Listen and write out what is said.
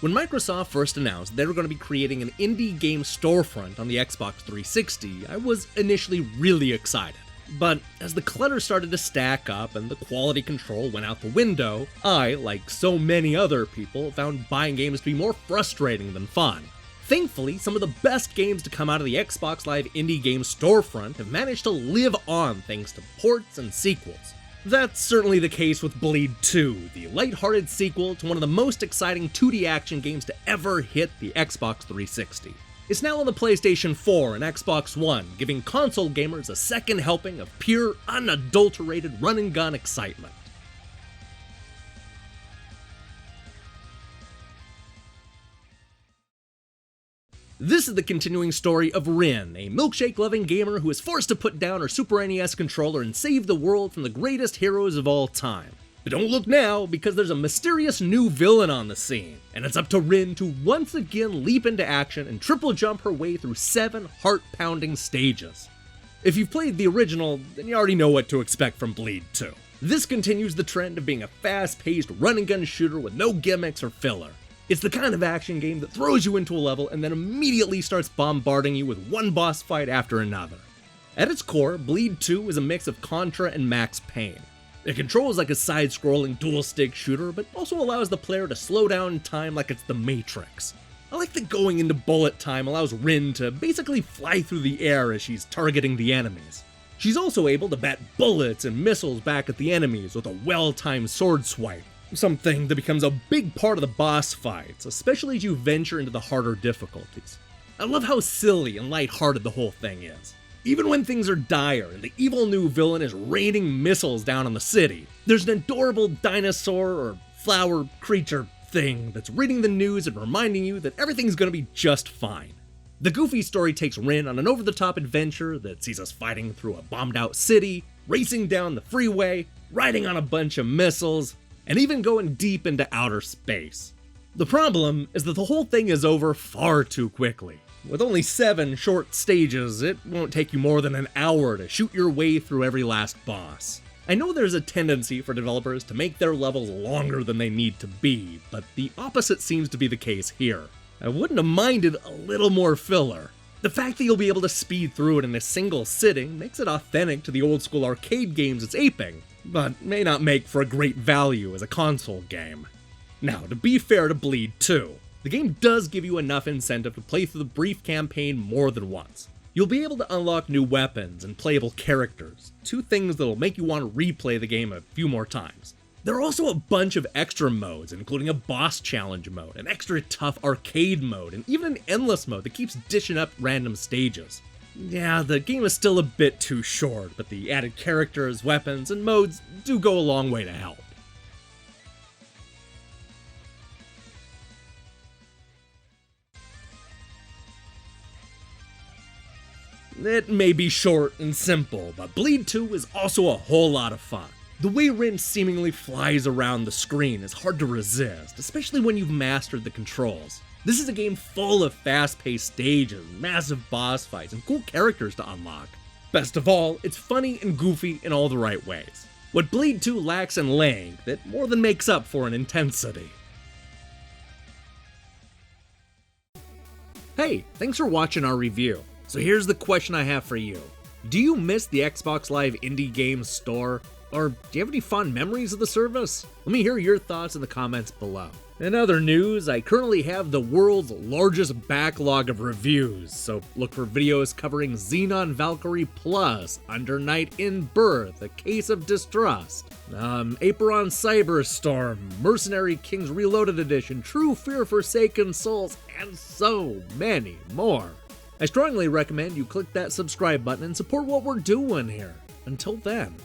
When Microsoft first announced they were going to be creating an indie game storefront on the Xbox 360, I was initially really excited. But as the clutter started to stack up and the quality control went out the window, I, like so many other people, found buying games to be more frustrating than fun. Thankfully, some of the best games to come out of the Xbox Live Indie Game storefront have managed to live on thanks to ports and sequels. That's certainly the case with Bleed 2, the lighthearted sequel to one of the most exciting 2D action games to ever hit the Xbox 360. It's now on the PlayStation 4 and Xbox One, giving console gamers a second helping of pure, unadulterated run-and-gun excitement. This is the continuing story of Wryn, a milkshake-loving gamer who is forced to put down her Super NES controller and save the world from the greatest heroes of all time. But don't look now, because there's a mysterious new villain on the scene, and it's up to Wryn to once again leap into action and triple jump her way through 7 heart-pounding stages. If you've played the original, then you already know what to expect from Bleed 2. This continues the trend of being a fast-paced run-and-gun shooter with no gimmicks or filler. It's the kind of action game that throws you into a level and then immediately starts bombarding you with one boss fight after another. At its core, Bleed 2 is a mix of Contra and Max Payne. It controls like a side-scrolling dual-stick shooter, but also allows the player to slow down time like it's the Matrix. I like that going into bullet time allows Wryn to basically fly through the air as she's targeting the enemies. She's also able to bat bullets and missiles back at the enemies with a well-timed sword swipe, something that becomes a big part of the boss fights, especially as you venture into the harder difficulties. I love how silly and lighthearted the whole thing is. Even when things are dire and the evil new villain is raining missiles down on the city, there's an adorable dinosaur or flower creature thing that's reading the news and reminding you that everything's gonna be just fine. The goofy story takes Wryn on an over-the-top adventure that sees us fighting through a bombed-out city, racing down the freeway, riding on a bunch of missiles, and even going deep into outer space. The problem is that the whole thing is over far too quickly. With only 7 short stages, it won't take you more than an hour to shoot your way through every last boss. I know there's a tendency for developers to make their levels longer than they need to be, but the opposite seems to be the case here. I wouldn't have minded a little more filler. The fact that you'll be able to speed through it in a single sitting makes it authentic to the old school arcade games it's aping, but may not make for a great value as a console game. Now, to be fair to Bleed 2, the game does give you enough incentive to play through the brief campaign more than once. You'll be able to unlock new weapons and playable characters, 2 things that'll make you want to replay the game a few more times. There are also a bunch of extra modes, including a boss challenge mode, an extra tough arcade mode, and even an endless mode that keeps dishing up random stages. Yeah, the game is still a bit too short, but the added characters, weapons, and modes do go a long way to help. It may be short and simple, but Bleed 2 is also a whole lot of fun. The way Wryn seemingly flies around the screen is hard to resist, especially when you've mastered the controls. This is a game full of fast-paced stages, massive boss fights, and cool characters to unlock. Best of all, it's funny and goofy in all the right ways. What Bleed 2 lacks in length, it more than makes up for in intensity. Hey, thanks for watching our review. So here's the question I have for you. Do you miss the Xbox Live Indie Games Store? Or do you have any fond memories of the service? Let me hear your thoughts in the comments below. In other news, I currently have the world's largest backlog of reviews, so look for videos covering Xenon Valkyrie Plus, Under Night in Birth, A Case of Distrust, Aperon Cyberstorm, Mercenary Kings Reloaded Edition, True Fear Forsaken Souls, and so many more. I strongly recommend you click that subscribe button and support what we're doing here. Until then.